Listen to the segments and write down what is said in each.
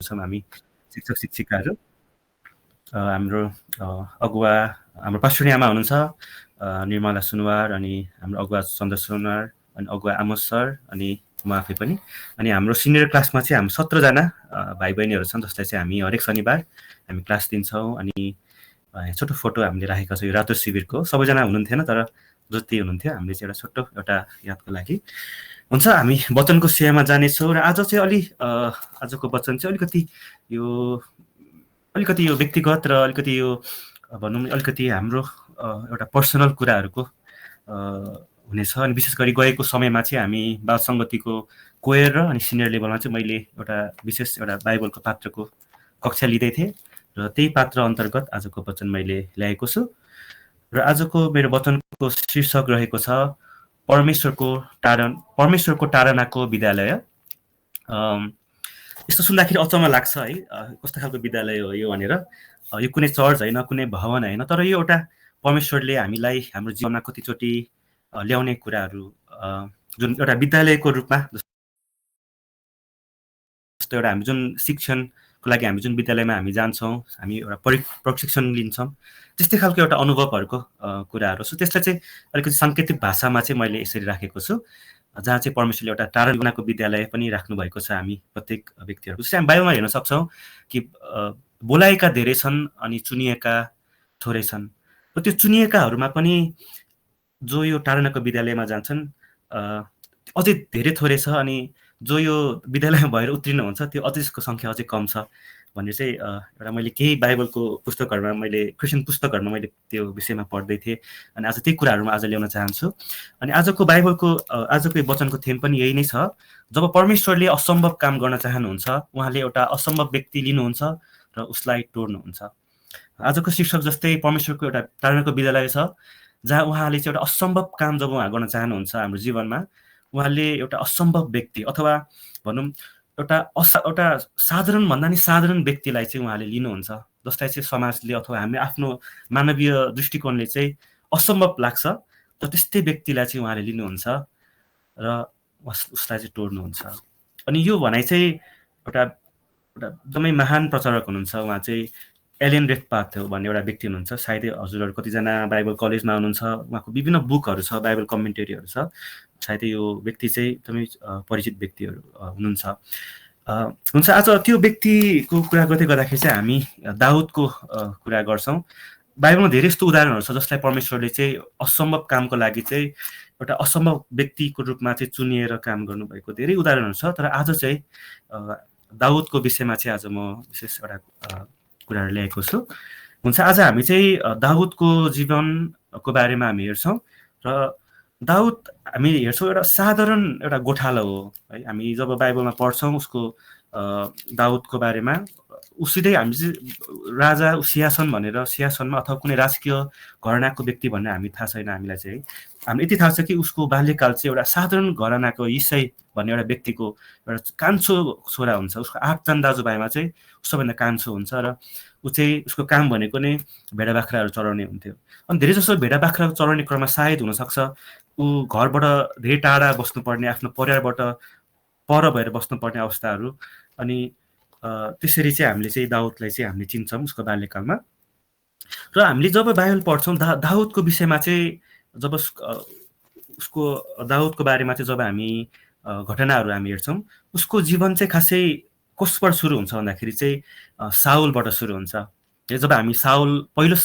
छौँ हामी शिक्षक शिक्षिकाहरू। हाम्रो अगुवा हाम्रो पास्टरनी आमा हुनुहुन्छ निर्मला सुनवार, अनि हाम्रो अगुवा चन्द्र सुनवार, अनि अगुवा आमोस सर, अनि म आफै पनि। अनि हाम्रो सिनियर क्लासमा चाहिँ हामी 17 जना भाइ बहिनीहरू छन्, जसलाई चाहिँ हामी हरेक शनिबार हामी क्लास दिन्छौँ। अनि छोटो फोटो हामीले राखेको छ यो रातो शिविरको। सबैजना हुनुहुन्थेन, तर जति हुनुहुन्थ्यो हामीले चाहिँ एउटा छोटो एउटा यादको लागि हुन्छ। हामी वचनको सेवामा जानेछौँ र आज चाहिँ आजको वचन चाहिँ अलिकति यो व्यक्तिगत र अलिकति यो भनौँ अलिकति हाम्रो एउटा पर्सनल कुराहरूको हुनेछ। अनि विशेष गरी गएको समयमा चाहिँ हामी बाल सङ्गतिको कोयर र अनि सिनियर लेभलमा चाहिँ मैले एउटा विशेष एउटा बाइबलको पात्रको कक्षा लिँदै थिएँ र त्यही पात्र अन्तर्गत आजको वचन मैले ल्याएको छु। र आजको मेरो वचनको शीर्षक रहेको छ परमेश्वरको टाढानाको विद्यालय। यस्तो सुन्दाखेरि अचम्म लाग्छ है, कस्तो खालको विद्यालय हो यो भनेर। यो कुनै चर्च होइन, कुनै भवन होइन, तर यो एउटा परमेश्वरले हामीलाई हाम्रो जीवनमा कतिचोटि ल्याउने कुराहरू जुन एउटा विद्यालयको रूपमा, जस्तो एउटा हामी जुन शिक्षणको लागि हामी जुन विद्यालयमा हामी जान्छौँ, हामी एउटा प्रशिक्षण लिन्छौँ, त्यस्तै खालको एउटा अनुभवहरूको कुराहरू छ। त्यसलाई चाहिँ अलिकति साङ्केतिक भाषामा चाहिँ मैले यसरी राखेको छु, जहाँ चाहिँ परमेश्वरले एउटा टाढाको विद्यालय पनि राख्नु भएको छ हामी प्रत्येक व्यक्तिहरूको। जस्तै हामी बाइबलमा हेर्न सक्छौँ कि बोलाएका धेरै छन् अनि चुनिएका थोरै छन्। र त्यो चुनिएकाहरूमा पनि जो यो टाढाको विद्यालयमा जान्छन् अझै धेरै थोरै छ, अनि जो यो विद्यालयमा भएर उत्तीर्ण हुन्छ त्यो अझै त्यसको सङ्ख्या अझै कम छ भन्ने चाहिँ एउटा मैले केही बाइबलको पुस्तकहरूमा क्रिस्चियन पुस्तकहरूमा मैले त्यो विषयमा पढ्दै थिएँ। अनि आज त्यही कुराहरूमा आज ल्याउन चाहन्छु। अनि आजको आजको वचनको थेम पनि यही नै छ। जब परमेश्वरले असम्भव काम गर्न चाहनुहुन्छ, उहाँले एउटा असम्भव व्यक्ति लिनुहुन्छ र उसलाई तोड्नुहुन्छ। आजको शीर्षक जस्तै परमेश्वरको एउटा टाढाको विद्यालय छ, जहाँ उहाँले चाहिँ एउटा असम्भव काम जब उहाँ गर्न चाहनुहुन्छ हाम्रो जीवनमा, उहाँले एउटा असम्भव व्यक्ति अथवा भनौँ एउटा साधारण भन्दा नि साधारण व्यक्तिलाई चाहिँ उहाँले लिनुहुन्छ, जसलाई चाहिँ समाजले अथवा हामी आफ्नो मानवीय दृष्टिकोणले चाहिँ असम्भव लाग्छ, तर त्यस्तै व्यक्तिलाई चाहिँ उहाँले लिनुहुन्छ र उसलाई चाहिँ तोड्नुहुन्छ। अनि यो भनाइ चाहिँ एउटा एकदमै महान प्रचारक हुनुहुन्छ, उहाँ चाहिँ एलेन रेडपाथ भन्ने एउटा व्यक्ति हुनुहुन्छ। सायदै हजुरहरू कतिजना बाइबल कलेजमा हुनुहुन्छ, उहाँको विभिन्न बुकहरू छ, बाइबल कमेन्टेरीहरू छ। सायदै यो व्यक्ति चाहिँ एकदमै परिचित व्यक्तिहरू हुनुहुन्छ। हुन्छ, आज त्यो व्यक्तिको कुरा गर्दै गर्दाखेरि चाहिँ हामी दाउदको कुरा गर्छौँ। बाइबलमा धेरै यस्तो उदाहरणहरू छ जसलाई परमेश्वरले चाहिँ असम्भव कामको लागि चाहिँ एउटा असम्भव व्यक्तिको रूपमा चाहिँ चुनिएर काम गर्नुभएको धेरै उदाहरणहरू छ। तर आज चाहिँ दाउदको विषयमा चाहिँ आज म विशेष एउटा कुराहरू ल्याएको छु। हुन्छ, आज हामी चाहिँ दाउदको जीवनको बारेमा हामी हेर्छौँ। र दाउद हामी हेर्छौँ एउटा साधारण एउटा गोठालो हो है। हामी जब बाइबलमा पढ्छौँ उसको दाउदको बारेमा, उसितै हामी चाहिँ राजा सिंहासन भनेर सिंहासनमा अथवा कुनै राजकीय घरानाको व्यक्ति भन्ने हामी थाहा छैन हामीलाई चाहिँ। हामी यति थाहा छ कि उसको बाल्यकाल चाहिँ एउटा साधारण घरानाको इसै भन्ने एउटा व्यक्तिको एउटा कान्छो छोरा हुन्छ। उसको 8 जना दाजुभाइमा चाहिँ सबभन्दा कान्छो हुन्छ र ऊ चाहिँ उसको काम भनेको नै भेडा बाख्राहरू चराउने हुन्थ्यो। अनि धेरै जसो भेडा बाख्राहरू चराउने क्रममा सायद हुनसक्छ ऊ घरबाट धेरै टाढा बस्नुपर्ने, आफ्नो परिवारबाट पर भएर बस्नुपर्ने अवस्थाहरू। अनि त्यसरी चाहिँ हामीले चाहिँ दाउदलाई चाहिँ हामीले चिन्छौँ उसको बाल्यकालमा। र हामीले जब बाइबल पढ्छौँ दाउदको विषयमा चाहिँ जब उसको दाउदको बारेमा चाहिँ जब हामी घटनाहरू हामी हेर्छौँ, उसको जीवन चाहिँ खासै कसबाट सुरु हुन्छ भन्दाखेरि चाहिँ साउलबाट सुरु हुन्छ। जब हामी पहिलो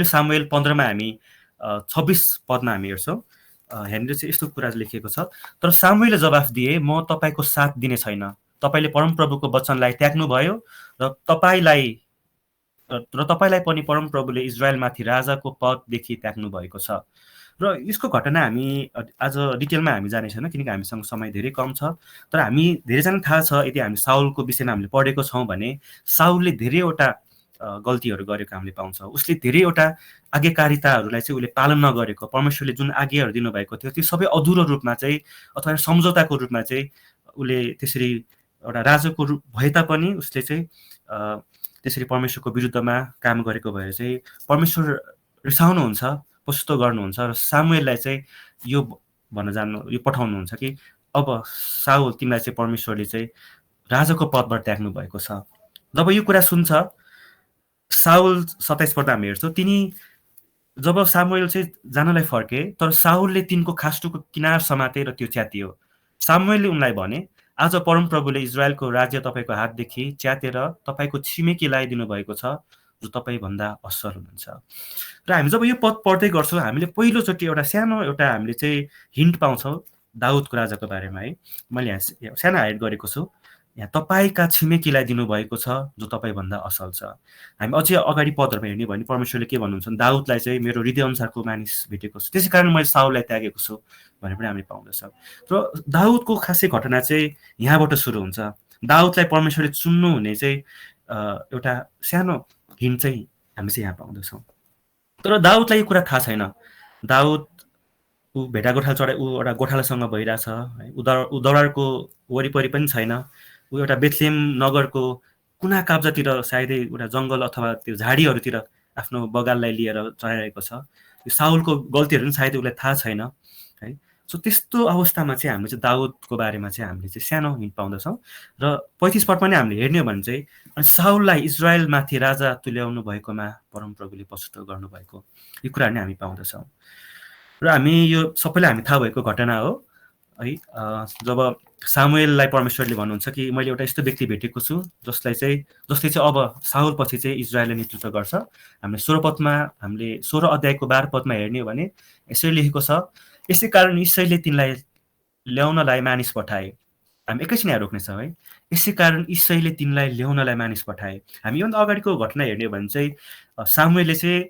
सामुएल 15मा हामी 26 पदमा हामी हेर्छौँ, हेर्ने चाहिँ यस्तो कुरा लेखिएको छ, तर सामुएलले जवाफ दिए, म तपाईँको साथ दिने छैन। तपाईँले परमप्रभुको वचनलाई त्याग्नुभयो र तपाईँलाई पनि परमप्रभुले इजरायलमाथि राजाको पददेखि त्याग्नु भएको छ। र यसको घटना हामी आज डिटेलमा हामी जाने छैन किनकि हामीसँग समय धेरै कम छ। तर हामी धेरैजना थाहा छ, यदि हामी साउलको विषयमा हामीले पढेको छौँ भने साउलले धेरैवटा गल्तीहरू गरेको हामीले पाउँछौँ। उसले धेरैवटा आज्ञाकारिताहरूलाई चाहिँ उसले पालन नगरेको, परमेश्वरले जुन आज्ञाहरू दिनुभएको थियो त्यो सबै अधुरो रूपमा चाहिँ अथवा सम्झौताको रूपमा चाहिँ उसले त्यसरी एउटा राजाको रूप भए तापनि उसले चाहिँ त्यसरी परमेश्वरको विरुद्धमा काम गरेको भएर चाहिँ परमेश्वर रिसाउनुहुन्छ, पछुतो गर्नुहुन्छ र सामुएललाई चाहिँ यो पठाउनुहुन्छ कि अब साउल तिमीलाई चाहिँ परमेश्वरले चाहिँ राजाको पदबाट त्याग्नु भएको छ। जब यो कुरा सुन्छ साउल 27 पद हामी हेर्छौँ, तिनी जब सामुएल चाहिँ जानलाई फर्के तर साउलले तिनको खास्टोको किनार समाते र त्यो च्यातियो। सामुएलले उनलाई भने, आज परमप्रभुले इजरायलको राज्य तपाईँको हातदेखि च्यातेर तपाईँको छिमेकीलाई दिनुभएको छ जो तपाईँभन्दा असल हुनुहुन्छ। र हामी जब यो पद पढ्दै गर्छौँ हामीले पहिलोचोटि एउटा सानो हामीले चाहिँ हिन्ट पाउँछौँ दाउदको राजाको बारेमा है। मैले यहाँ सानो हाइड गरेको छु, यहाँ तपाईँका छिमेकीलाई दिनुभएको छ जो तपाईँभन्दा असल छ। हामी अझै अगाडि पदहरूमा हेर्ने भने परमेश्वरले के भन्नुहुन्छ, दाउदलाई चाहिँ मेरो हृदय अनुसारको मानिस भेटेको छु, त्यसै कारण मैले साउललाई त्यागेको छु भनेर पनि हामीले पाउँदछौँ। र दाउदको खासै घटना चाहिँ यहाँबाट सुरु हुन्छ। दाउदलाई परमेश्वरले चुन्नु हुने चाहिँ एउटा सानो हिन्ट चाहिँ हामी चाहिँ यहाँ पाउँदछौँ। तर दाउदलाई यो कुरा थाहा छैन। दाउद ऊ भेडा गोठाला चढाइ ऊ एउटा गोठालासँग भइरहेछ है, ऊ दरारको वरिपरि पनि छैन, ऊ एउटा बेथलेम नगरको कुना काप्चातिर सायदै एउटा जङ्गल अथवा त्यो झाडीहरूतिर आफ्नो बगाललाई लिएर चढाइरहेको छ। यो साउलको गल्तीहरू पनि सायदै उसलाई थाहा छैन है। सो त्यस्तो अवस्थामा चाहिँ हामीले चाहिँ दाउदको बारेमा चाहिँ हामीले चाहिँ सानो हिन्ट पाउँदछौँ। र 35 पदमा नै हामीले हेर्ने हो भने चाहिँ अनि साउललाई इजरायलमाथि राजा तुल्याउनु भएकोमा परमप्रभुले पछुतो गर्नुभएको यो कुरा नै हामी पाउँदछौँ। र हामी यो सबैलाई हामी थाहा भएको घटना हो है। जब सामुएललाई परमेश्वरले भन्नुहुन्छ कि मैले एउटा यस्तो व्यक्ति भेटेको छु जसले चाहिँ अब साउल पछि चाहिँ इजरायलले नेतृत्व गर्छ। हामीले 16 पदमा हामीले 16 अध्यायको 12 पदमा हेर्ने हो भने यसरी लेखेको छ, यसै कारण ईशैले तिनलाई ल्याउनलाई मानिस पठाए। हामी एकैछिन यहाँ रोक्नेछौँ है। यसै कारण ईशैले तिनलाई ल्याउनलाई मानिस पठाए। हामी योभन्दा अगाडिको घटना हेर्ने हो भने चाहिँ सामुएलले चाहिँ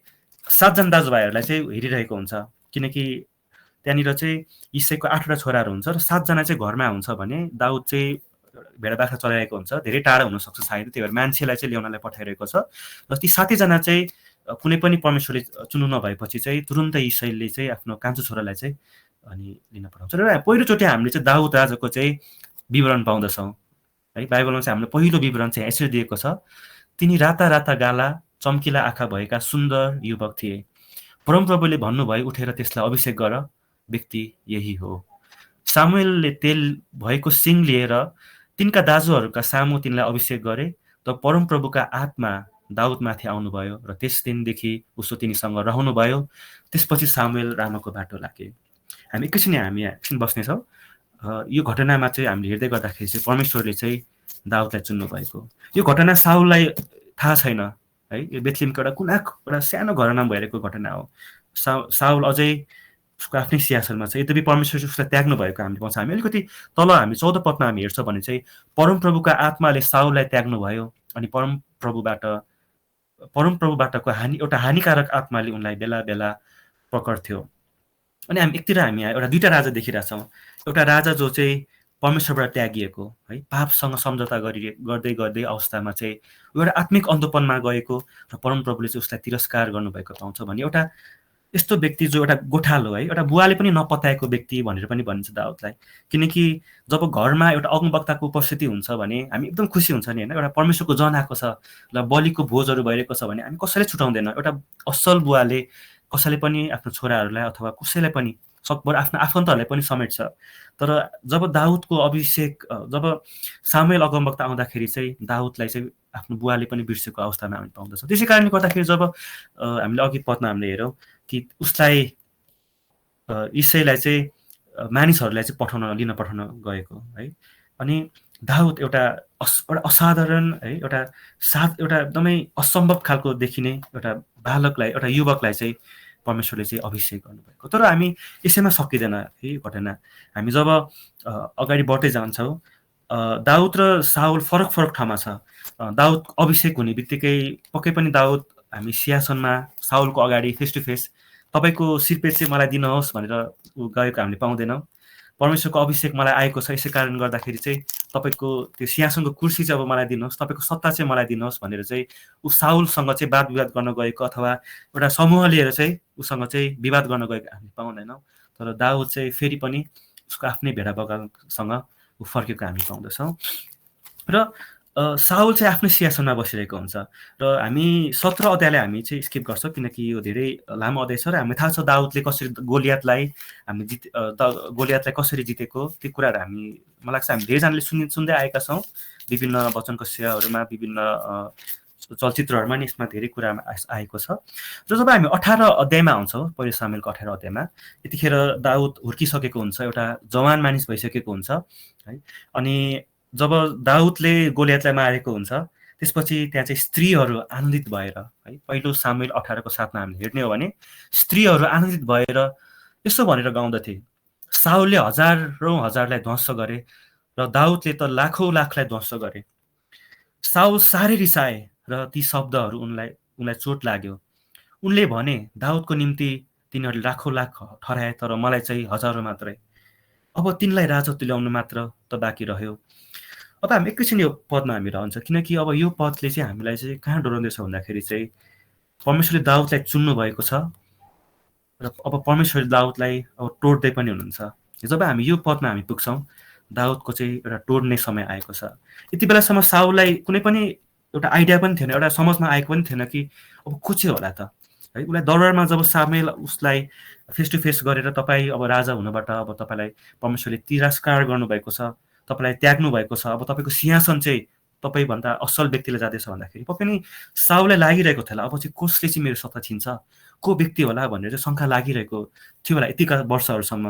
7 जना दाजुभाइहरूलाई चाहिँ हेरिरहेको हुन्छ, किनकि त्यहाँनिर चाहिँ ईशैको 8वटा छोराहरू हुन्छ र 7 जना चाहिँ घरमा हुन्छ भने दाउद चाहिँ भेडा बाख्रा चलाइरहेको हुन्छ, धेरै टाढा हुनसक्छ सायद, त्यही भएर मान्छेलाई चाहिँ ल्याउनलाई पठाइरहेको छ। र ती 7 जना चाहिँ कुनै पनि परमेश्वरले चुन्नु नभएपछि चाहिँ तुरुन्तै ईशैले चाहिँ आफ्नो कान्छो छोरालाई चाहिँ अनि लिन पठाउँछ। र पहिलोचोटि हामीले चाहिँ दाउद राजाको चाहिँ विवरण पाउँदछौँ है। बाइबलमा चाहिँ हामीले पहिलो विवरण चाहिँ यसरी दिएको छ, तिनी राता राता गाला चम्किला आँखा भएका सुन्दर युवक थिए। परमप्रभुले भन्नुभयो उठेर त्यसलाई अभिषेक गर, व्यक्ति यही हो। सामुएलले तेल भएको सिङ लिएर तिनका दाजुहरूका सामु तिनलाई अभिषेक गरे, त परमप्रभुका आत्मा दाउदमाथि आउनुभयो र त्यस दिनदेखि उसो तिनीसँग रहनुभयो। त्यसपछि सामुएल रामाको बाटो लागे। हामी एकैछिन बस्नेछौँ। यो घटनामा चाहिँ हामीले हेर्दै गर्दाखेरि चाहिँ परमेश्वरले चाहिँ दाउदलाई चुन्नु भएको यो घटना साउललाई थाहा छैन है। यो बेथलेमको एउटा सानो घरमा भइरहेको घटना हो। साउल अझै उसको आफ्नै सियासनमा छ, यद्यपि परमेश्वरले उसलाई त्याग्नु भएको हामीले पाउँछ। हामी अलिकति तल हामी 14 पदमा हामी हेर्छौँ भने चाहिँ परमप्रभुका आत्माले साउललाई त्याग्नु भयो अनि परमप्रभुबाटको एउटा हानिकारक आत्माले उनलाई बेला बेला पकड्थ्यो। अनि हामी एउटा 2टा राजा देखिरहेछौँ। एउटा राजा जो चाहिँ परमेश्वरबाट त्यागिएको है, पापसँग सम्झौता गर्दै गर्दै अवस्थामा चाहिँ एउटा आत्मिक अन्धोपनमा गएको र परमप्रभुले चाहिँ उसलाई तिरस्कार गर्नुभएको पाउँछ भने एउटा यस्तो व्यक्ति जो एउटा गोठालो है, एउटा बुवाले पनि नपत्याएको व्यक्ति भनेर पनि भनिन्छ दाउदलाई। किनकि जब घरमा एउटा अग्निवक्ताको उपस्थिति हुन्छ भने हामी एकदम खुसी हुन्छ नि होइन। एउटा परमेश्वरको जन आएको छ र बलिको भोजहरू भइरहेको छ भने हामी कसैले छुटाउँदैन। एउटा असल बुवाले कसैले पनि आफ्नो छोराहरूलाई अथवा कसैलाई पनि सकभर आफ्नो आफन्तहरूलाई पनि समेट्छ। तर जब दाउदको अभिषेक जब सामुएल अगमवक्ता आउँदाखेरि चाहिँ दाउदलाई चाहिँ आफ्नो बुवाले पनि बिर्सेको अवस्थामा हामी पाउँदछौँ। त्यसै कारणले गर्दाखेरि जब हामीले अघि पदमा हामीले हेरौँ कि उसलाई ईशैलाई चाहिँ मानिसहरूलाई चाहिँ लिन पठाउन गएको है। अनि दाउद एउटा असाधारण है, एउटा एकदमै असम्भव खालको देखिने एउटा बालकलाई, एउटा युवकलाई चाहिँ परमेश्वरले चाहिँ अभिषेक गर्नुभएको। तर हामी यसैमा सकिँदैन है घटना। हामी जब अगाडि बढ्दै जान्छौँ दाउद र साउल फरक ठाउँमा छ। दाउद अभिषेक हुने बित्तिकै पक्कै पनि दाउद हामी सिंहासनमा साउलको अगाडि फेस टु फेस तपाईँको सिरपेट चाहिँ मलाई दिनुहोस् भनेर गएको हामीले पाउँदैनौँ। परमेश्वरको अभिषेक मलाई आएको छ, यसै कारण गर्दाखेरि चाहिँ तपाईँको त्यो सिंहासनको कुर्सी चाहिँ अब मलाई दिनुहोस्, तपाईँको सत्ता चाहिँ मलाई दिनुहोस् भनेर चाहिँ ऊ साउलसँग चाहिँ वाद विवाद गर्न गएको अथवा एउटा समूह लिएर चाहिँ उसँग चाहिँ विवाद गर्न गएको हामी पाउँदैनौँ। तर दाउद चाहिँ फेरि पनि उसको आफ्नै भेडा बगालसँग ऊ फर्केको हामी पाउँदछौँ। र साउल चाहिँ आफ्नै सिंहासनमा बसिरहेको हुन्छ र हामी 17 अध्यायलाई हामी चाहिँ स्किप गर्छौँ किनकि यो धेरै लामो अध्याय छ र हामीलाई थाहा छ दाउदले कसरी गोलियतलाई गोलियतलाई कसरी जितेको त्यो कुराहरू मलाई लाग्छ हामी धेरैजनाले सुन्दै आएका छौँ विभिन्न वचनको सेवाहरूमा विभिन्न चलचित्रहरूमा नि यसमा धेरै कुरा आएको छ र जब हामी 18 अध्यायमा आउँछौँ पहिलो सामुएलको 18 अध्यायमा यतिखेर दाउद हुर्किसकेको हुन्छ एउटा जवान मानिस भइसकेको हुन्छ है अनि जब दाउदले गोलियतलाई मारेको हुन्छ त्यसपछि त्यहाँ चाहिँ स्त्रीहरू आनन्दित भएर है पहिलो सामुएल 18को 7मा हामीले हेर्ने हो भने स्त्रीहरू आनन्दित भएर यसो भनेर गाउँदथे साउलले हजारौं हजारलाई ध्वंस गरे र दाउदले त लाखौं लाखलाई ध्वंस गरे साउल साह्रै रिसाए र ती शब्दहरू उनलाई चोट लाग्यो उनले भने दाउदको निम्ति तिनीहरूले लाखौं लाख ठहराए तर मलाई चाहिँ हजारौं मात्रै अब तिनलाई राजा तुल्याउनु मात्र त बाँकी रह्यो अब हामी एकैछिन यो पदमा हामी रहन्छ किनकि अब यो पदले चाहिँ हामीलाई चाहिँ कहाँ डोराउँदैछ भन्दाखेरि चाहिँ परमेश्वरले दाउदलाई चुन्नु भएको छ र अब परमेश्वरले दाउदलाई अब तोड्दै पनि हुनुहुन्छ जब हामी यो पदमा हामी पुग्छौँ दाउदको चाहिँ एउटा तोड्ने समय आएको छ यति बेलासम्म साउललाई कुनै पनि एउटा आइडिया पनि थिएन एउटा समझमा आएको पनि थिएन कि अब को चाहिँ होला त है उसलाई दरबारमा जब सामुएल उसलाई फेस टु फेस गरेर तपाईँ अब राजा हुनबाट अब तपाईँलाई परमेश्वरले तिरस्कार गर्नुभएको छ तपाईँलाई त्याग्नु भएको छ अब तपाईँको सिंहासन चाहिँ तपाईँभन्दा असल व्यक्तिले जाँदैछ भन्दाखेरि पक्कै नै साउललाई लागिरहेको थियो अब चाहिँ कसले चाहिँ मेरो सत्ता छिन्छ को व्यक्ति होला भनेर चाहिँ शङ्का लागिरहेको थियो होला यतिका वर्षहरूसम्म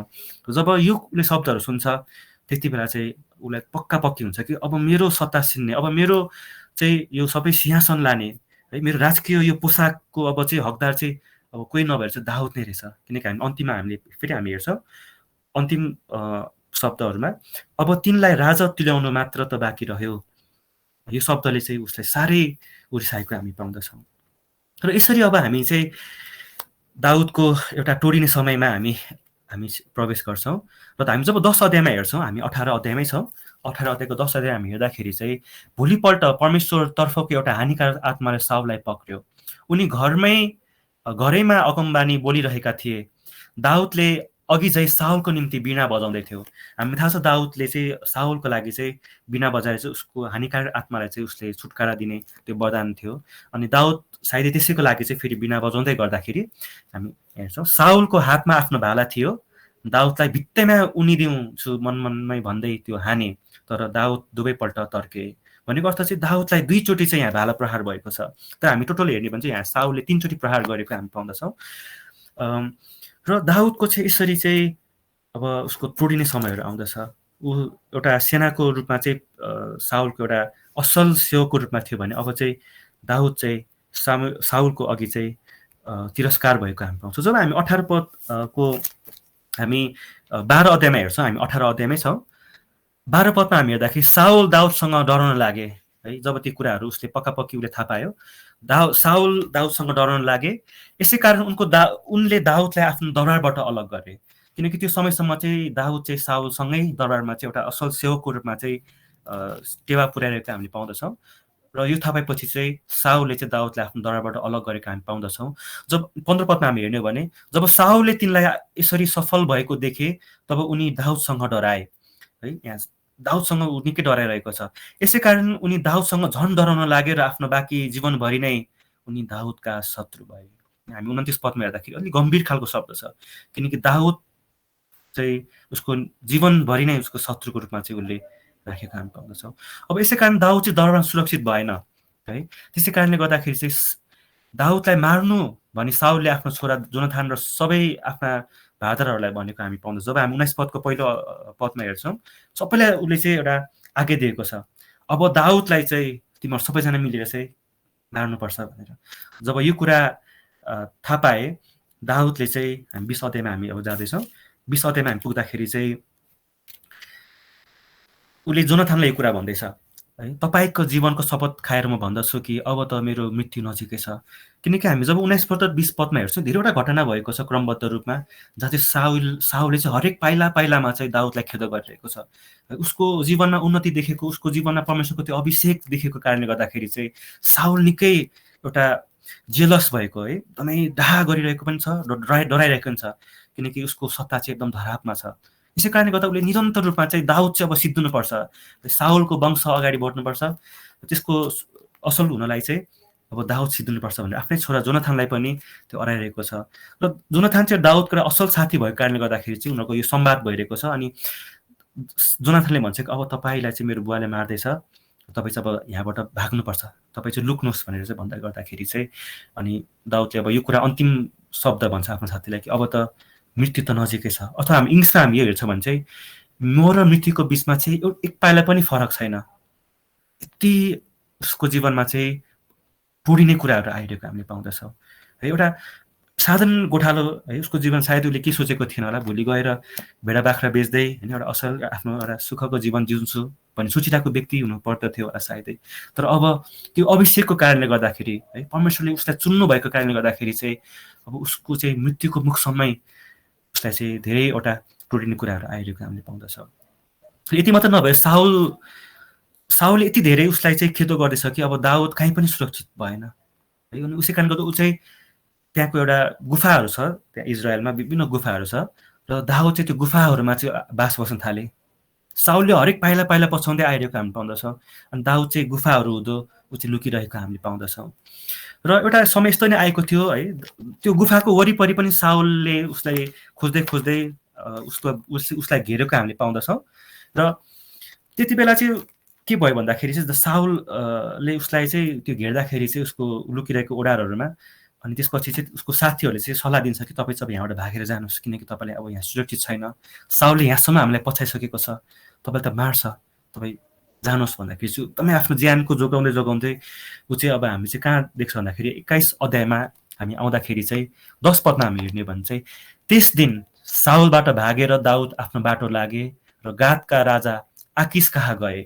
जब यो उसले शब्दहरू सुन्छ त्यति बेला चाहिँ उसलाई पक्का पक्की हुन्छ कि अब मेरो सत्ता छिन्ने अब मेरो चाहिँ यो सबै सिंहासन लाने है मेरो राजकीय यो पोसाकको अब चाहिँ हकदार चाहिँ अब कोही नभएर चाहिँ दाउद नै रहेछ किनकि हामी अन्तिममा फेरि हामी हेर्छौँ अन्तिम शब्दहरूमा अब तिनलाई राजा तुल्याउनु मात्र त बाँकी रह्यो यो शब्दले चाहिँ उसलाई साह्रै उर्साएको हामी पाउँदछौँ र यसरी अब हामी चाहिँ दाउदको एउटा तोडिने समयमा हामी प्रवेश गर्छौँ र हामी जब 10 अध्यायमा हेर्छौँ हामी 18 अध्यायमै छौँ 18 अध्यायको 10 अध्याय हामी हेर्दाखेरि चाहिँ भोलिपल्ट परमेश्वरतर्फको एउटा हानिकारक आत्माले साउललाई पक्र्यो उनी घरैमा अगमबानी बोलिरहेका थिए दाउदले अघि चाहिँ साउलको निम्ति वीणा बजाउँदै थियो हामीलाई थाहा छ दाउदले चाहिँ साउलको लागि चाहिँ वीणा बजाएर चाहिँ उसको हानिकारक आत्मालाई चाहिँ उसले छुटकारा दिने त्यो वरदान थियो अनि दाउद सायदै त्यसैको लागि चाहिँ फेरि वीणा बजाउँदै गर्दाखेरि हामी हेर्छौँ साउलको हातमा आफ्नो भाला थियो दाउदलाई भित्तैमा उनिदिउँछु मनमनमै भन्दै त्यो हाने तर दाउद दुवैपल्ट तर्के भनेको अर्थ चाहिँ दाउदलाई 2 चोटि चाहिँ यहाँ भाला प्रहार भएको छ तर हामी टोटल हेर्ने भने चाहिँ यहाँ साउलले 3 चोटि प्रहार गरेको हामी पाउँदछौँ र दाउदको चाहिँ यसरी चाहिँ अब उसको तोडिने समयहरू आउँदछ ऊ एउटा सेनाको रूपमा चाहिँ साउलको एउटा असल सेवकको रूपमा थियो भने अब चाहिँ दाउद चाहिँ साउलको अघि चाहिँ तिरस्कार भएको हामी पाउँछौँ जब हामी 18 पदको हामी 12 अध्यायमा हेर्छौँ हामी 18 अध्यायमै छौँ 12 पदमा हामी हेर्दाखेरि साउल दाउदसँग डराउन लागे है जब ती कुराहरू उसले पक्कापक्की उसले थाहा पायो साउल दाउदसँग डराउन लागे यसै कारण उनले दाउदलाई आफ्नो दरबारबाट अलग गरे किनकि त्यो समयसम्म चाहिँ दाउद चाहिँ साउलसँगै दरबारमा चाहिँ एउटा असल सेवकको रूपमा चाहिँ टेवा पुर्याइरहेको हामीले पाउँदछौँ र यो थाहा पाएपछि चाहिँ साउलले चाहिँ दाउदलाई आफ्नो दरबारबाट अलग गरेको हामी पाउँदछौँ जब 15 पदमा हामी हेर्ने हो भने जब साउलले तिनलाई यसरी सफल भएको देखे तब उनी दाउदसँग डराए है यहाँ दाउदसँग निकै डराइरहेको छ यसै कारण उनी दाउदसँग झन् डराउन लागे र आफ्नो बाँकी जीवनभरि नै उनी दाउदका शत्रु भए हामी 29 पदमा हेर्दाखेरि अलिक गम्भीर खालको शब्द छ किनकि दाउद चाहिँ उसको जीवनभरि नै उसको शत्रुको रूपमा चाहिँ उसले राखेको हामी पाउँदछौँ अब यसै कारण दाउद चाहिँ दरबारमा सुरक्षित भएन है त्यसै कारणले गर्दाखेरि चाहिँ दाउदलाई मार्नु भनी साउलले आफ्नो छोरा जोनाथान र सबै आफ्ना भादरहरूलाई भनेको हामी पाउँदछौँ जब हामी 19 पदको पहिलो पदमा हेर्छौँ सबैलाई उसले चाहिँ एउटा आज्ञा दिएको छ अब दाउदलाई चाहिँ तिमीहरू सबैजना मिलेर चाहिँ मार्नुपर्छ भनेर जब यो कुरा थाहा पाए दाउदले चाहिँ हामी 20 अध्यायमा हामी अब जाँदैछौँ 20 अध्यायमा हामी पुग्दाखेरि चाहिँ उसले जोनाथानलाई यो कुरा भन्दैछ है तपाईँको जीवनको शपथ खाएर म भन्दछु कि अब त मेरो मृत्यु नजिकै छ किनकि हामी जब 19 पद 20 पदमा हेर्छौँ धेरैवटा घटना भएको छ क्रमबद्ध रूपमा जहाँ चाहिँ साउलले चाहिँ हरेक पाइलामा चाहिँ दाउदलाई खेद गरिरहेको छ उसको जीवनमा उन्नति देखेको उसको जीवनमा परमेश्वरको त्यो अभिषेक देखेको कारणले गर्दाखेरि चाहिँ साउल निकै एउटा जेलस भएको है एकदमै डाहा गरिरहेको पनि छ डराइरहेको पनि छ किनकि उसको सत्ता चाहिँ एकदम धरापमा छ यसै कारणले गर्दा उसले निरन्तर रूपमा चाहिँ दाउद चाहिँ अब सिद्धिनुपर्छ साउलको वंश अगाडि बढ्नुपर्छ त्यसको असल हुनलाई चाहिँ अब दाउद सिद्धिनुपर्छ भनेर आफ्नै छोरा जोनाथानलाई पनि त्यो अराइरहेको छ। र जोनाथान चाहिँ दाउदको असल साथी भएको कारणले गर्दाखेरि चाहिँ उनीहरूको यो संवाद भइरहेको छ। अनि जोनाथानले भन्छ कि अब तपाईँलाई चाहिँ मेरो बुवाले मार्दैछ, तपाईँ चाहिँ अब यहाँबाट भाग्नुपर्छ, तपाईँ चाहिँ लुक्नुहोस् भनेर चाहिँ भन्दै गर्दाखेरि चाहिँ अनि दाउदले अब यो कुरा अन्तिम शब्द भन्छ आफ्नो साथीलाई कि अब त मृत्यु त नजिकै छ। अथवा हामी इङ्ग्लिसमा हामी यो हेर्छौँ भने चाहिँ म र मृत्युको बिचमा चाहिँ एक पाइला पनि फरक छैन। यति उसको जीवनमा चाहिँ टोडिने कुराहरू आइरहेको हामीले पाउँदछौँ है। एउटा साधारण गोठालो है, उसको जीवन सायद उसले के सोचेको थिएन होला, भोलि गएर भेडा बाख्रा बेच्दै होइन एउटा असल आफ्नो एउटा सुखको जीवन जिउँछु भन्ने सोचिरहेको व्यक्ति हुनु पर्दथ्यो होला सायदै। तर अब त्यो अभिषेकको कारणले गर्दाखेरि है, परमेश्वरले उसलाई चुन्नु भएको कारणले गर्दाखेरि चाहिँ अब उसको चाहिँ मृत्युको मुखसम्मै उसलाई चाहिँ धेरैवटा टोडिने कुराहरू आइरहेको हामीले पाउँदछौँ। यति मात्र नभए साउलले यति धेरै उसलाई चाहिँ खेदो गर्दैछ कि अब दाउद कहीँ पनि सुरक्षित भएन है। अनि उसै कारणले गर्दा ऊ चाहिँ त्यहाँको एउटा गुफाहरू छ, त्यहाँ इजरायलमा विभिन्न गुफाहरू छ, र दाउद चाहिँ त्यो गुफाहरूमा चाहिँ बास बस्न थाले। साउलले हरेक पाइला पाइला पछ्याउँदै आइरहेको हामी पाउँदछौँ। अनि दाउद चाहिँ गुफाहरू हुँदो ऊ चाहिँ लुकिरहेको हामीले पाउँदछौँ। र एउटा समय यस्तो नै आएको थियो है, त्यो गुफाको वरिपरि पनि साउलले उसलाई खोज्दै खोज्दै उसलाई घेरेको हामीले पाउँदछौँ। र त्यति बेला चाहिँ के भयो भन्दाखेरि चाहिँ साउलले उसलाई चाहिँ त्यो घेर्दाखेरि चाहिँ उसको लुकिरहेको ओडारहरूमा अनि त्यसपछि चाहिँ उसको साथीहरूले चाहिँ सल्लाह दिन्छ कि तपाईँ चाहिँ यहाँबाट भागेर जानुहोस्, किनकि तपाईँलाई अब यहाँ सुरक्षित छैन, साउलले यहाँसम्म हामीलाई पछाइसकेको छ, तपाईँले त मार्छ, तपाईँ जानुहोस् भन्दाखेरि चाहिँ एकदमै आफ्नो ज्यानको जोगाउँदै जोगाउँदै ऊ चाहिँ अब हामी चाहिँ कहाँ देख्छ भन्दाखेरि 21 अध्यायमा हामी आउँदाखेरि चाहिँ 10 पदमा हामी हेर्ने भने चाहिँ त्यस दिन साउलबाट भागेर दाउद आफ्नो बाटो लागे र गादका राजा आकिस कहाँ गए।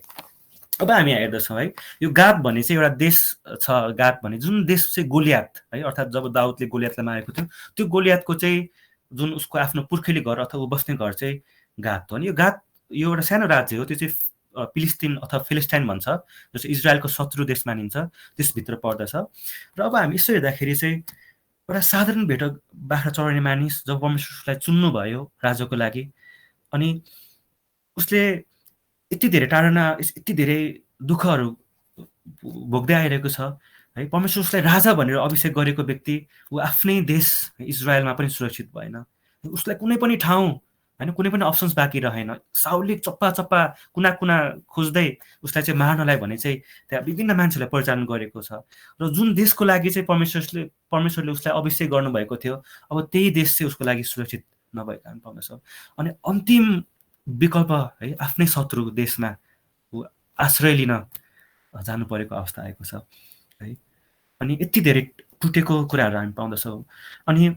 अब हामी यहाँ हेर्दछौँ है, यो गाद भन्ने चाहिँ एउटा देश छ। गाद भन्ने जुन देश चाहिँ गोलियात है, अर्थात् जब दाउदले गोलियातलाई मारेको थियो त्यो गोलियातको चाहिँ जुन उसको आफ्नो पुर्खेली घर अथवा ऊ बस्ने घर चाहिँ गाद हो। अनि यो गाद यो एउटा सानो राज्य हो, त्यो चाहिँ फिलिस्तिन अथवा फिलिस्टाइन भन्छ, जो चाहिँ इजरायलको शत्रु देश मानिन्छ, त्यसभित्र पर्दछ। र अब हामी यसो हेर्दाखेरि चाहिँ एउटा साधारण भेडा बाख्रा चराउने मानिस जब परमेश्वरलाई चुन्नु भयो राजाको लागि, अनि उसले यति धेरै टाढा यति धेरै दुःखहरू भोग्दै आइरहेको छ है, परमेश्वर उसलाई राजा भनेर अभिषेक गरेको व्यक्ति ऊ आफ्नै देश इजरायलमा पनि सुरक्षित भएन। उसलाई कुनै पनि ठाउँ होइन, कुनै पनि अप्सन्स बाँकी रहेन। साउलले चप्पा चप्पा कुना कुना खोज्दै उसलाई चाहिँ मार्नलाई भने चाहिँ त्यहाँ विभिन्न मान्छेलाई परिचालन गरेको छ। र जुन देशको लागि चाहिँ परमेश्वरले उसलाई अभिषेक गर्नुभएको थियो, अब त्यही देश चाहिँ उसको लागि सुरक्षित नभएको हामी पाउँदछौँ। अनि अन्तिम विकल्प है, आफ्नै शत्रु देशमा ऊ आश्रय लिन जानु परेको अवस्था आएको छ है। अनि यति धेरै टुटेको कुराहरू हामी पाउँदछौँ। अनि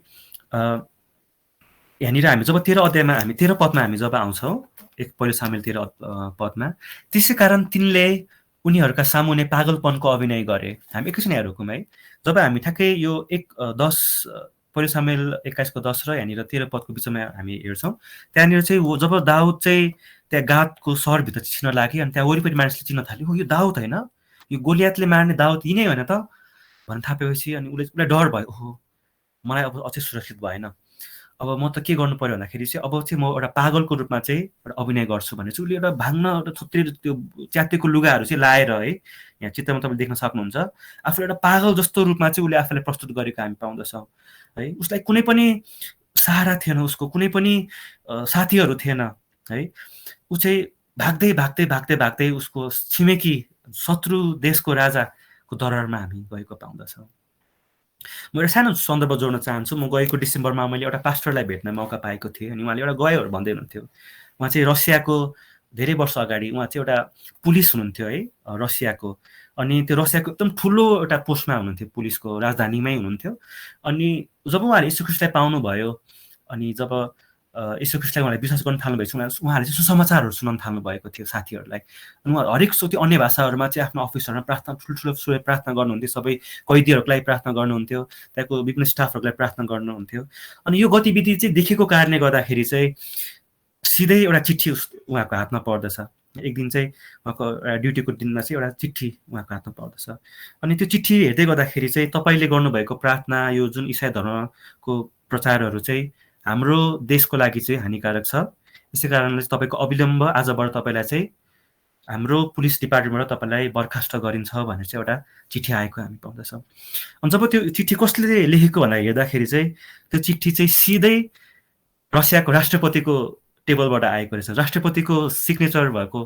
यहाँनिर हामी जब 13 अध्यायमा हामी 13 पदमा हामी जब आउँछौँ, 1 पहिलो सामुएल 13 पदमा, त्यसै कारण तिनले उनीहरूका सामुने पागलपनको अभिनय गरे। हामी एकैछिन यहाँ रोकौँ है। जब हामी ठ्याक्कै यो 10 पहिलो सामुएल 21 को 10 र यहाँनिर 13 पदको बिचमा हामी हेर्छौँ, त्यहाँनिर चाहिँ जब दाउद चाहिँ त्यहाँ गादको सहरभित्र छिर्न लागे अनि त्यहाँ वरिपरि मानिसले चिन्न थाल्यो, हो यो दाउद होइन, यो गोलियातले मार्ने दाउद यी नै होइन त भन्न थापेपछि अनि उसलाई डर भयो, ओहो मलाई अब अझै सुरक्षित भएन, अब म त के गर्नु पर्यो भन्दाखेरि चाहिँ अब चाहिँ म एउटा पागलको रूपमा चाहिँ एउटा अभिनय गर्छु भने चाहिँ उसले एउटा भाङ्न एउटा थुत्रे त्यो च्यातेको लुगाहरू चाहिँ लाएर है, यहाँ चित्रमा तपाईँले देख्न सक्नुहुन्छ, आफूले एउटा पागल जस्तो रूपमा चाहिँ उसले आफूलाई प्रस्तुत गरेको हामी पाउँदछौँ है। उसलाई कुनै पनि सहारा थिएन, उसको कुनै पनि साथीहरू थिएन है। ऊ चाहिँ भाग्दै भाग्दै भाग्दै भाग्दै उसको छिमेकी शत्रु देशको राजाको दरबारमा हामी गएको पाउँदछौँ। म एउटा सानो सन्दर्भ जोड्न चाहन्छु। म गएको डिसेम्बरमा मैले एउटा पास्टरलाई भेट्न मौका पाएको थिएँ। अनि उहाँले एउटा गयोहरू भन्दै हुनुहुन्थ्यो। उहाँ चाहिँ रसियाको धेरै वर्ष अगाडि उहाँ चाहिँ एउटा पुलिस हुनुहुन्थ्यो है, रसियाको। अनि त्यो रसियाको एकदम ठुलो एउटा पोस्टमा हुनुहुन्थ्यो, पुलिसको राजधानीमै हुनुहुन्थ्यो। अनि जब उहाँले यीशु ख्रीष्टलाई पाउनुभयो अनि जब यीशु ख्रीष्टलाई उहाँले विश्वास गर्न थाल्नुभएपछि उहाँले चाहिँ सुसमाचारहरू सुनाउन थाल्नु भएको थियो साथीहरूलाई। अनि उहाँ हरेक त्यो अन्य भाषाहरूमा चाहिँ आफ्नो अफिसहरूमा प्रार्थना ठुल्ठुलो स्वरले प्रार्थना गर्नुहुन्थ्यो, सबै कैदीहरूलाई प्रार्थना गर्नुहुन्थ्यो, त्यहाँको विभिन्न स्टाफहरूलाई प्रार्थना गर्नुहुन्थ्यो। अनि यो गतिविधि चाहिँ देखेको कारणले गर्दाखेरि चाहिँ सिधै एउटा चिठी उहाँको हातमा पर्दछ। एक दिन चाहिँ उहाँको ड्युटीको दिनमा चाहिँ एउटा चिठी उहाँको हातमा पर्दछ। अनि त्यो चिठी हेर्दै गर्दाखेरि चाहिँ तपाईँले गर्नुभएको प्रार्थना, यो जुन इसाई धर्मको प्रचारहरू चाहिँ हाम्रो देशको लागि चाहिँ हानिकारक छ, यसै कारणले तपाईँको अविलम्ब आजबाट तपाईँलाई चाहिँ हाम्रो पुलिस डिपार्टमेन्टबाट तपाईँलाई बर्खास्त गरिन्छ भनेर चाहिँ एउटा चिठी आएको हामी पाउँदछौँ। अनि जब त्यो चिठी कसले लेखेको भनेर हेर्दाखेरि चाहिँ त्यो चिठी चाहिँ सिधै रसियाको राष्ट्रपतिको टेबलबाट आएको रहेछ, राष्ट्रपतिको सिग्नेचर भएको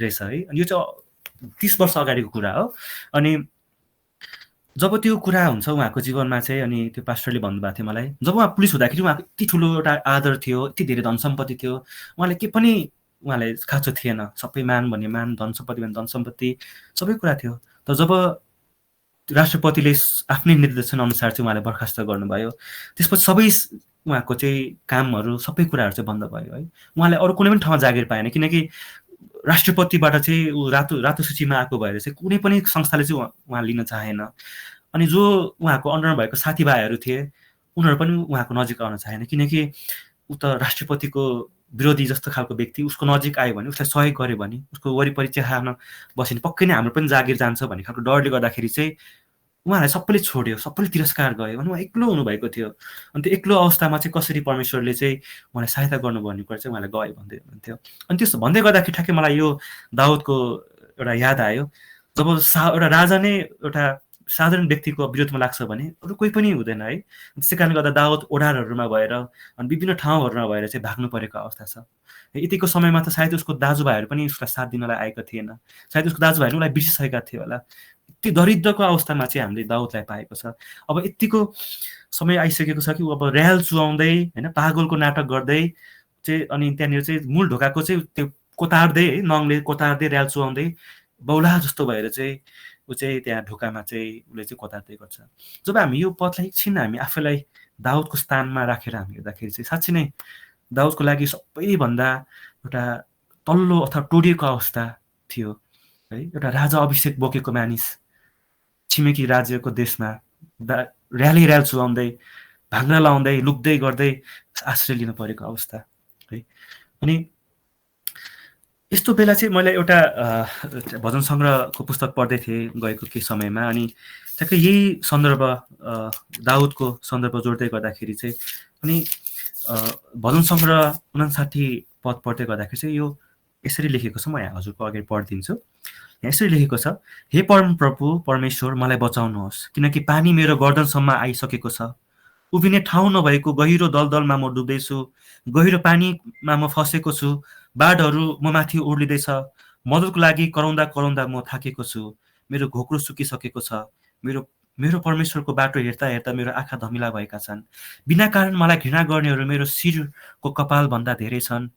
रहेछ है। अनि यो चाहिँ 30 वर्ष अगाडिको कुरा हो। अनि जब त्यो कुरा हुन्छ उहाँको जीवनमा चाहिँ, अनि त्यो पास्टरले भन्नुभएको थियो मलाई, जब उहाँ पुलिस हुँदाखेरि उहाँको यति ठुलो एउटा आदर थियो, यति धेरै धन सम्पत्ति थियो, उहाँले के पनि उहाँलाई खाँचो थिएन, सबै मान भन्ने मान, धन सम्पत्ति भने धन सम्पत्ति, सबै कुरा थियो। तर जब राष्ट्रपतिले आफ्नै निर्देशन अनुसार चाहिँ उहाँले बर्खास्त गर्नुभयो, त्यसपछि सबै उहाँको चाहिँ कामहरू, सबै कुराहरू चाहिँ बन्द भयो है। उहाँले अरू कुनै पनि ठाउँमा जागिर पाएन, किनकि राष्ट्रपतिबाट चाहिँ ऊ रातो सूचीमा आएको भएर चाहिँ कुनै पनि संस्थाले चाहिँ उहाँ लिन चाहेन। अनि जो उहाँको अन्डरमा भएको साथीभाइहरू थिए उनीहरू पनि उहाँको नजिक आउन चाहेन, किनकि ऊ त राष्ट्रपतिको विरोधी जस्तो खालको व्यक्ति, उसको नजिक आयो भने, उसलाई सहयोग गर्यो भने, उसको वरिपरि चाहिँ खान बस्यो भने पक्कै नै हाम्रो पनि जागिर जान्छ भन्ने खालको डरले गर्दाखेरि चाहिँ उहाँलाई सबैले छोड्यो, सबैले तिरस्कार गयो, अनि उहाँ एक्लो हुनुभएको थियो। अनि त्यो एक्लो अवस्थामा चाहिँ कसरी परमेश्वरले चाहिँ उहाँलाई सहायता गर्नु भन्ने कुरा चाहिँ उहाँलाई गयो भन्दै हुनुहुन्थ्यो। अनि त्यस्तो भन्दै गर्दाखेरि ठ्याक्कै मलाई यो दाउदको एउटा याद आयो, जब एउटा राजा नै एउटा साधारण व्यक्तिको विरोधमा लाग्छ भने अरू कोही पनि हुँदैन है। त्यसै कारणले गर्दा दाउद ओडारहरूमा भएर अनि विभिन्न ठाउँहरूमा भएर चाहिँ भाग्नु परेको अवस्था छ। यतिको समयमा त सायद उसको दाजुभाइहरू पनि उसलाई साथ दिनलाई आएको थिएन, सायद उसको दाजुभाइहरू उसलाई बिर्सिसकेका थियो होला। यति दरिद्रको अवस्थामा चाहिँ हामीले दाउदलाई पाएको छ। अब यतिको समय आइसकेको छ कि ऊ अब र्याल चुहाउँदै होइन, पागलको नाटक गर्दै चाहिँ, अनि त्यहाँनिर चाहिँ मूल ढोकाको चाहिँ त्यो कोतार्दै है, नङले कोतार्दै र्याल चुहाउँदै बौला जस्तो भएर चाहिँ ऊ चाहिँ त्यहाँ ढोकामा चाहिँ उसले चाहिँ कोतार्दै गर्छ। जब हामी यो पदलाई एकछिन हामी आफैलाई दाउदको स्थानमा राखेर हामी हेर्दाखेरि चाहिँ साँच्चै नै दाउदको लागि सबैभन्दा एउटा तल्लो अथवा टोडिएको अवस्था थियो है। एउटा राजा अभिषेक बोकेको मानिस छिमेकी राज्यको देशमा र्याल चुहाउँदै, भाङ्रा लाउँदै, लुक्दै गर्दै आश्रय लिनु परेको अवस्था है। अनि यस्तो बेला चाहिँ मैले एउटा भजन सङ्ग्रहको पुस्तक पढ्दै थिएँ गएको केही समयमा, अनि ठ्याक्कै यही सन्दर्भ दाउदको सन्दर्भ जोड्दै गर्दाखेरि चाहिँ, अनि भजन सङ्ग्रह 59 पद पढ्दै गर्दाखेरि चाहिँ यो यसरी लेखेको छ, म यहाँ हजुरको अगाडि पढिदिन्छु। यहाँ यसरी लेखेको छ, हे परमप्रभु परमेश्वर मलाई बचाउनुहोस्, किनकि पानी मेरो गर्दनसम्म आइसकेको छ। उभिने ठाउँ नभएको गहिरो दलदलमा म डुब्दैछु, गहिरो पानीमा म फसेको छु, बाढहरू म माथि उर्लिँदैछ। मद्दतको लागि कराउँदा कराउँदा म थाकेको छु, मेरो घोक्रो सुकिसकेको छ। मेरो मेरो परमेश्वरको बाटो हेर्दा हेर्दा मेरो आँखा धमिला भएका छन्। बिना कारण मलाई घृणा गर्नेहरू मेरो शिरको कपालभन्दा धेरै छन्।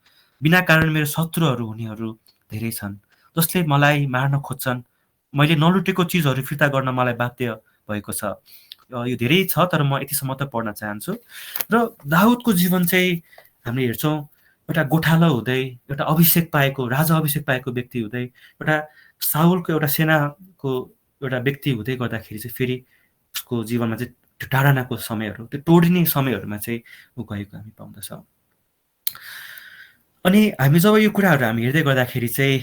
बिना कारण मेरो शत्रुहरू हुनेहरू धेरै छन्, जसले मलाई मार्न खोज्छन्। मैले नलुटेको चिजहरू फिर्ता गर्न मलाई बाध्य भएको छ। यो धेरै छ, तर म यतिसम्म त पढ्न चाहन्छु। र दाउदको जीवन चाहिँ हामीले हेर्छौँ, एउटा गोठालो हुँदै, एउटा अभिषेक पाएको, राजा अभिषेक पाएको व्यक्ति हुँदै, एउटा साउलको एउटा सेनाको एउटा व्यक्ति हुँदै गर्दाखेरि चाहिँ फेरि उसको जीवनमा चाहिँ त्यो टाढानाको समयहरू, त्यो टोडिने समयहरूमा चाहिँ ऊ गएको हामी पाउँदछौँ। अनि हामी जब यो कुराहरू हामी हेर्दै गर्दाखेरि चाहिँ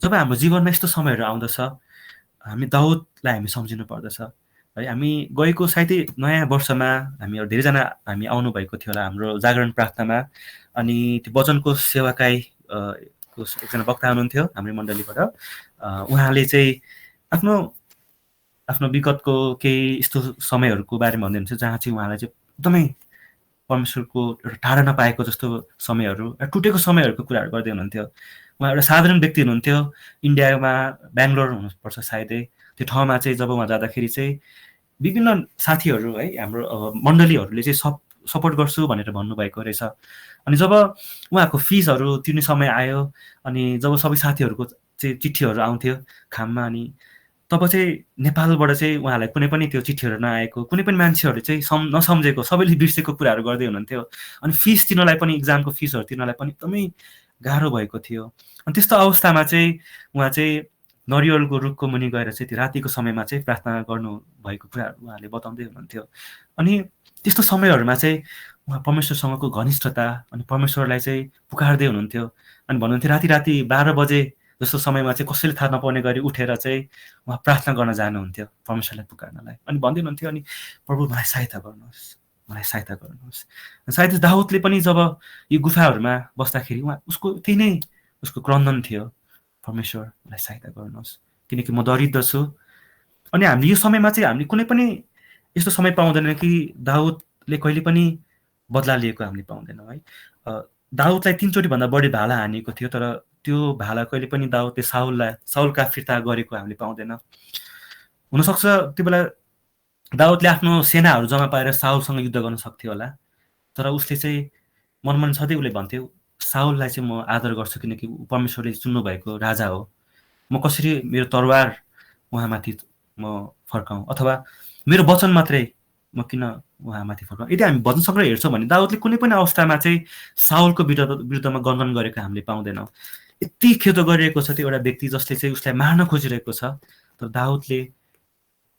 जब हाम्रो जीवनमा यस्तो समयहरू आउँदछ, हामी दाउदलाई हामी सम्झिनु पर्दछ है। हामी गएको सायदै नयाँ वर्षमा हामीहरू धेरैजना हामी आउनुभएको थियो होला हाम्रो जागरण प्रार्थनामा, अनि त्यो वचनको सेवाकाई को एकजना वक्ता हुनुहुन्थ्यो हाम्रो मण्डलीबाट। उहाँले चाहिँ आफ्नो आफ्नो विगतको केही यस्तो समयहरूको बारेमा भन्दै हुनुहुन्छ जहाँ चाहिँ उहाँलाई चाहिँ एकदमै परमेश्वरको एउटा टाढा नपाएको जस्तो समयहरू, टुटेको समयहरूको कुराहरू गर्दै हुनुहुन्थ्यो। उहाँ एउटा साधारण व्यक्ति हुनुहुन्थ्यो, इन्डियामा बेङ्गलोर हुनुपर्छ सायदै। त्यो ठाउँमा चाहिँ जब उहाँ जाँदाखेरि चाहिँ विभिन्न साथीहरू है, हाम्रो मण्डलीहरूले चाहिँ सपोर्ट गर्छु भनेर भन्नुभएको रहेछ। अनि जब उहाँको फिसहरू तिर्ने समय आयो, अनि जब सबै साथीहरूको चाहिँ चिठीहरू आउँथ्यो खाममा, अनि तब चाहिँ नेपालबाट चाहिँ उहाँलाई कुनै पनि त्यो चिठीहरू नआएको, कुनै पनि मान्छेहरूले चाहिँ नसम्झेको, सबैले बिर्सेको कुराहरू गर्दै हुनुहुन्थ्यो। अनि फिस तिर्नलाई पनि, इक्जामको फिसहरू तिर्नलाई पनि एकदमै गाह्रो भएको थियो। अनि त्यस्तो अवस्थामा चाहिँ उहाँ चाहिँ नरिवलको रुखको मुनि गएर चाहिँ त्यो रातिको समयमा चाहिँ प्रार्थना गर्नुभएको कुराहरू उहाँले बताउँदै हुनुहुन्थ्यो। अनि त्यस्तो समयहरूमा चाहिँ उहाँ परमेश्वरसँगको घनिष्ठता अनि परमेश्वरलाई चाहिँ पुकार्दै हुनुहुन्थ्यो। अनि भन्नुहुन्थ्यो राति राति 12 बजे जस्तो समयमा चाहिँ कसैले थाहा नपाउने गरी उठेर चाहिँ उहाँ प्रार्थना गर्न जानुहुन्थ्यो परमेश्वरलाई पुकार्नलाई। अनि भन्दै हुनुहुन्थ्यो, अनि प्रभु मलाई सहायता गर्नुहोस्, मलाई सहायता गर्नुहोस्। सायद दाउदले पनि जब यो गुफाहरूमा बस्दाखेरि उहाँ उसको त्यही नै उसको क्रन्दन थियो, परमेश्वरलाई सहायता गर्नुहोस् किनकि म दरिद्र छु। अनि हामीले यो समयमा चाहिँ हामीले कुनै पनि यस्तो समय पाउँदैन कि दाउदले कहिले पनि बदला लिएको हामीले पाउँदैनौँ है। दाउदलाई 3 चोटिभन्दा बढी भाला हानेको थियो, तर त्यो भाला कहिले पनि दाउदले साउलका फिर्ता गरेको हामीले पाउँदैन। हुनसक्छ त्यो बेला दाउदले आफ्नो सेनाहरू जम्मा पारेर साउलसँग युद्ध गर्न सक्थ्यो होला, तर उसले चाहिँ मनमा सधैँ उसले भन्थ्यो साउललाई चाहिँ म आदर गर्छु किनकि परमेश्वरले चुन्नु भएको राजा हो। म कसरी मेरो तरवार उहाँमाथि म फर्काउँ, अथवा मेरो वचन मात्रै म किन उहाँमाथि फर्काउँ। यदि हामी वचन सङ्ग्रह हेर्छौँ भने दाउदले कुनै पनि अवस्थामा चाहिँ साउलको विरुद्धमा गनगन गरेको हामीले पाउँदैनौँ। यति खेदो गरिरहेको छ त्यो एउटा व्यक्ति जसले चाहिँ उसलाई मार्न खोजिरहेको छ, तर दाउदले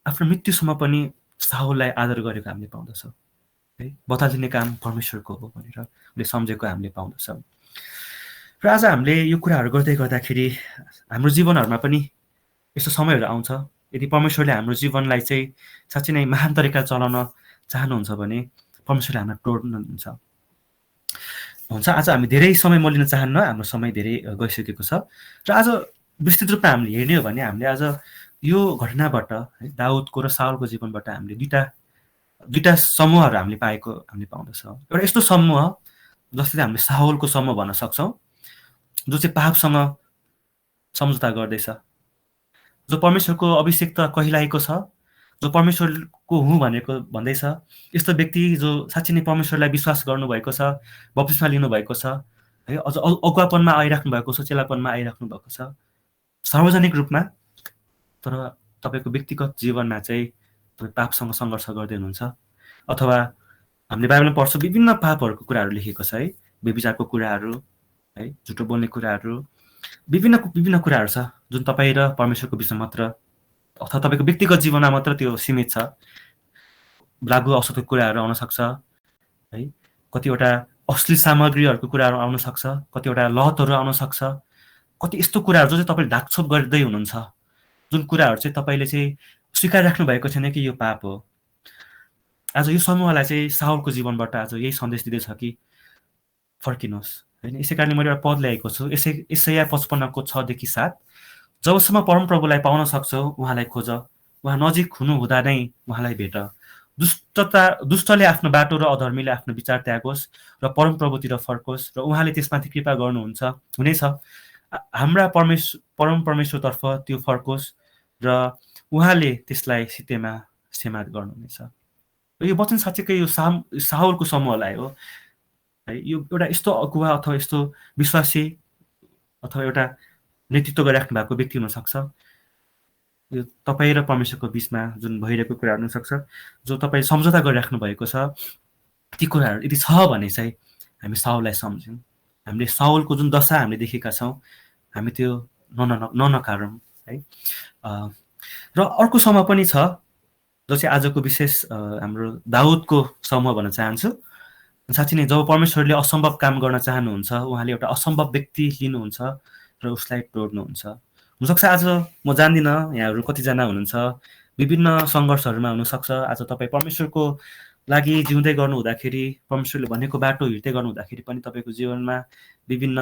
आफ्नो मृत्युसम्म पनि साउललाई आदर गरेको हामीले पाउँदछौँ है। बतालिने काम परमेश्वरको हो भनेर उसले सम्झेको हामीले पाउँदछौँ। र आज हामीले यो कुराहरू गर्दै गर्दाखेरि हाम्रो जीवनहरूमा पनि यस्तो समयहरू आउँछ, यदि परमेश्वरले हाम्रो जीवनलाई चाहिँ साँच्चै नै महान तरिका चलाउन चाहनुहुन्छ भने परमेश्वरले हामीलाई टोड्नुहुन्छ। हुन्छ, आज हामी धेरै समय म लिन चाहन्न, हाम्रो समय धेरै गइसकेको छ। र आज विस्तृत रूपमा हामीले हेर्ने हो भने हामीले आज यो घटनाबाट है दाउदको र साउलको जीवनबाट हामीले दुईटा समूहहरू हामीले पाएको हामीले पाउँदछौँ। एउटा यस्तो समूह जसले हामीले साउलको समूह भन्न सक्छौँ, जो चाहिँ पापसँग सम्झौता गर्दैछ, जो परमेश्वरको अभिषेक त कहिलाएको छ, जो परमेश्वरको हुँ भनेको भन्दैछ, यस्तो व्यक्ति जो साँच्चै नै परमेश्वरलाई विश्वास गर्नुभएको छ, बप्तिस्मा लिनुभएको छ है, अझ अगुवापनमा आइराख्नु भएको छ, चेलापनमा आइराख्नु भएको छ सार्वजनिक रूपमा, तर तपाईँको व्यक्तिगत जीवनमा चाहिँ तपाईँ पापसँग सङ्घर्ष गर्दै हुनुहुन्छ। अथवा हामीले बाइबलमा पढ्छौँ विभिन्न पापहरूको कुराहरू लेखेको छ है, व्यभिचारको कुराहरू है, झुटो बोल्ने कुराहरू, विभिन्न कुराहरू छ जुन तपाईँ र परमेश्वरको बिचमा मात्र अथवा तपाईँको व्यक्तिगत जीवनमा मात्र त्यो सीमित छ। लागु औषधको कुराहरू आउन सक्छ है, कतिवटा अश्लील सामग्रीहरूको कुराहरू आउन सक्छ, कतिवटा लतहरू आउन सक्छ, कति यस्तो कुराहरू जो चाहिँ तपाईँले ढाकछोप गर्दै हुनुहुन्छ, जुन कुराहरू चाहिँ तपाईँले चाहिँ स्वीकार राख्नु भएको छैन कि यो पाप हो। आज यो समूहलाई चाहिँ साउलको जीवनबाट आज यही सन्देश दिँदैछ कि फर्किनुहोस् होइन। यसै कारणले मैले एउटा पद ल्याएको छु, यसैया 55को 6देखि 7। जबसम्म परमप्रभुलाई पाउन सक्छौ उहाँलाई खोज, उहाँ नजिक हुनु हुँदा नै उहाँलाई भेट। दुष्टले आफ्नो बाटो र अधर्मीले आफ्नो विचार त्यागोस् र परमप्रभुतिर फर्कोस् र उहाँले त्यसमाथि कृपा गर्नुहुन्छ हुनेछ। हाम्रा परम परमेश्वरतर्फ त्यो फर्कोस् र उहाँले त्यसलाई सित्तैमा क्षमा गर्नुहुनेछ। यो वचन साँच्चैकै यो साउलको समूहलाई हो है। यो एउटा यस्तो अगुवा अथवा यस्तो विश्वासी अथवा एउटा नेतृत्व गरिराख्नु भएको व्यक्ति हुनसक्छ, यो तपाईँ र परमेश्वरको बिचमा जुन भइरहेको कुराहरू हुनसक्छ, जो तपाईँ सम्झौता गरिराख्नु भएको छ, ती कुराहरू यदि छ भने चाहिँ हामी साउललाई सम्झौँ। हामीले साउलको जुन दशा हामीले देखेका छौँ, हामी त्यो ननकारौँ है। र अर्को समूह पनि छ जो चाहिँ आजको विशेष हाम्रो दाउदको समूह भन्न चाहन्छु। साँच्चै नै जब परमेश्वरले असम्भव काम गर्न चाहनुहुन्छ, उहाँले एउटा असम्भव व्यक्ति लिनुहुन्छ र उसलाई टोड्नुहुन्छ। हुनसक्छ आज म जान्दिनँ यहाँहरू कतिजना हुनुहुन्छ, विभिन्न सङ्घर्षहरूमा हुनसक्छ। आज तपाईँ परमेश्वरको लागि जिउँदै गर्नु हुँदाखेरि, परमेश्वरले भनेको बाटो हिँड्दै गर्नु हुँदाखेरि पनि तपाईँको जीवनमा विभिन्न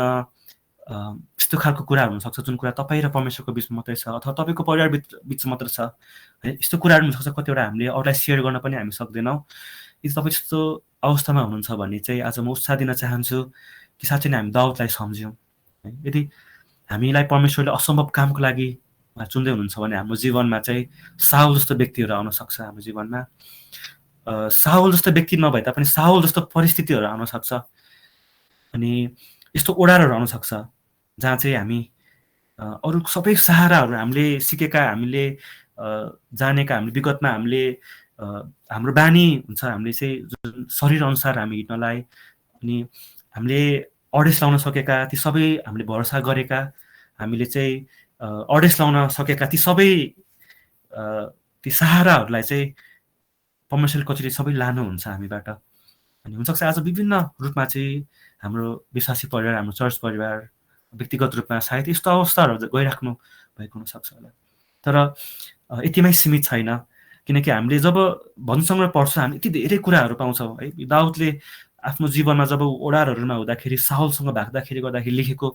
यस्तो खालको कुराहरू हुनसक्छ जुन कुरा तपाईँ र परमेश्वरको बिचमा मात्रै छ, अथवा तपाईँको परिवार बिच मात्र छ है। यस्तो कुराहरू हुनसक्छ, कतिवटा हामीले अरूलाई सेयर गर्न पनि हामी सक्दैनौँ। यदि तपाईँ त्यस्तो अवस्थामा हुनुहुन्छ भने चाहिँ आज म उत्साह दिन चाहन्छु कि साँच्चै नै हामी दाउदलाई सम्झौँ है। यदि हामीलाई परमेश्वरले असम्भव कामको लागि चुन्दै हुनुहुन्छ भने हाम्रो जीवनमा चाहिँ साउल जस्तो व्यक्तिहरू आउन सक्छ हाम्रो जीवनमा। साउल जस्तो व्यक्ति नभए तापनि साउल जस्तो परिस्थितिहरू आउन सक्छ, अनि यस्तो ओडारहरू आउन सक्छ जहाँ चाहिँ हामी अरू सबै सहाराहरू हामीले सिकेका, हामीले जानेका, हामीले विगतमा हामीले हाम्रो बानी हुन्छ, हामीले चाहिँ जुन शरीर अनुसार हामी हिँड्नलाई, अनि हामीले अडेस लाउन सकेका ती सबै हामीले भरोसा गरेका, हामीले चाहिँ अडेस लाउन सकेका ती सबै ती सहाराहरूलाई चाहिँ परमेश्वरले कतिले सबै लानुहुन्छ हामीबाट। अनि हुनसक्छ आज विभिन्न रूपमा चाहिँ हाम्रो विश्वासी परिवार, हाम्रो चर्च परिवार व्यक्तिगत रूपमा सायद यस्तो अवस्थाहरू गइराख्नु भएको हुनसक्छ होला, तर यतिमै सीमित छैन। किनकि हामीले जब भजनसँग पढ्छौँ हामी यति धेरै कुराहरू पाउँछौँ है। दाउदले आफ्नो जीवनमा जब ओडारहरूमा हुँदाखेरि साहलसँग भाग्दाखेरि गर्दाखेरि लेखेको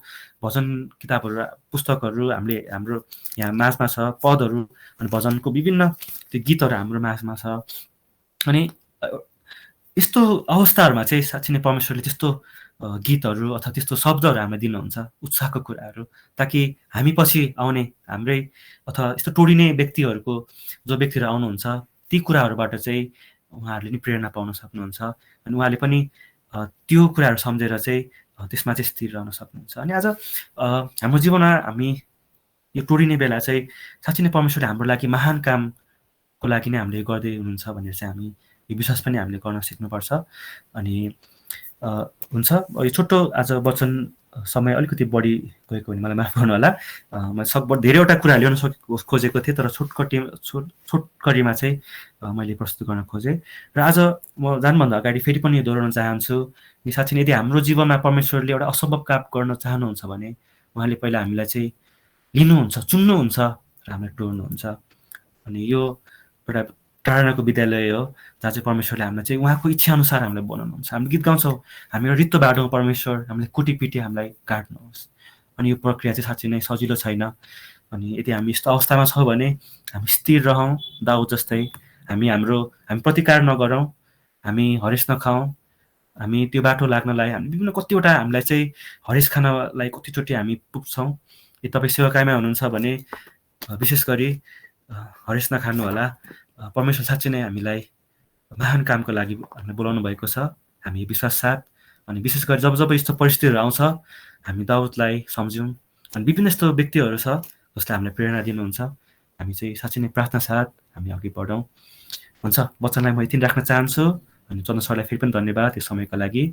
भजन किताबहरू पुस्तकहरू हाम्रो यहाँ माझमा छ, पदहरू अनि भजनको विभिन्न त्यो गीतहरू हाम्रो माझमा छ। अनि यस्तो अवस्थाहरूमा चाहिँ साँच्चै नै परमेश्वरले त्यस्तो गीतहरू अथवा त्यस्तो शब्दहरू हामीलाई दिनुहुन्छ, उत्साहको कुराहरू, ताकि हामी पछि आउने हाम्रै अथवा यस्तो टोडिने व्यक्तिहरूको जो व्यक्तिहरू आउनुहुन्छ ती कुराहरूबाट चाहिँ उहाँहरूले नि प्रेरणा पाउन सक्नुहुन्छ अनि उहाँले पनि त्यो कुराहरू सम्झेर चाहिँ त्यसमा चाहिँ स्थिर रहन सक्नुहुन्छ। अनि आज हाम्रो जीवनमा हामी यो टोडिने बेला चाहिँ साँच्चै नै परमेश्वरले हाम्रो लागि महान कामको लागि नै हामीले गर्दै हुनुहुन्छ भनेर चाहिँ हामी यो विश्वास पनि हामीले गर्न सिक्नुपर्छ। अनि हुन्छ, यो छोटो आज वचन समय अलिकति बढी गएको भने मलाई माफ गर्नु होला। म सकभर धेरैवटा कुरा ल्याउन खोजेको थिएँ, तर छोटकरीमा चाहिँ मैले प्रस्तुत गर्न खोजेँ। र आज म जानुभन्दा अगाडि फेरि पनि दोहोऱ्याउन चाहन्छु कि साँच्चै नै यदि हाम्रो जीवनमा परमेश्वरले एउटा असम्भव काम गर्न चाहनुहुन्छ भने उहाँले पहिला हामीलाई चाहिँ लिनुहुन्छ, चुन्नुहुन्छ र हामीलाई टोड्नुहुन्छ। अनि यो एउटा प्रार्थनाको विद्यालय हो जहाँ चाहिँ परमेश्वरले हामीलाई चाहिँ उहाँको इच्छाअनुसार हामीलाई बनाउनुहुन्छ। हामी गीत गाउँछौँ, हामी एउटा रित्तो बाटोमा परमेश्वर हामीलाई कुटीपिटी हामीलाई काट्नुहोस्। अनि यो प्रक्रिया चाहिँ साँच्चै नै सजिलो छैन। अनि यदि हामी यस्तो अवस्थामा छौँ भने हामी स्थिर रहौँ दाउद जस्तै, हामी प्रतिकार नगरौँ, हामी हरेस नखाउँ, हामी त्यो बाटो लाग्नलाई हामी विभिन्न कतिवटा हामीलाई चाहिँ हरेस खानलाई कतिचोटि हामी पुग्छौँ। यदि तपाईँ सेवाकायमा हुनुहुन्छ भने विशेष गरी हरेस नखानु होला। परमेश्वर साँच्चै नै हामीलाई महान कामको लागि हामीलाई बोलाउनु भएको छ, हामी विश्वास साथ। अनि विशेष गरी जब जब यस्तो परिस्थितिहरू आउँछ हामी दाउदलाई सम्झौँ। अनि विभिन्न यस्तो व्यक्तिहरू छ जसले हामीलाई प्रेरणा दिनुहुन्छ। हामी चाहिँ साँच्चै नै प्रार्थना साथ हामी अघि बढौँ। हुन्छ, वचनलाई म यति राख्न चाहन्छु। अनि चन्द्र सरलाई फेरि पनि धन्यवाद यो समयको लागि।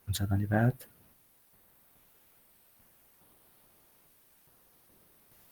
हुन्छ, धन्यवाद।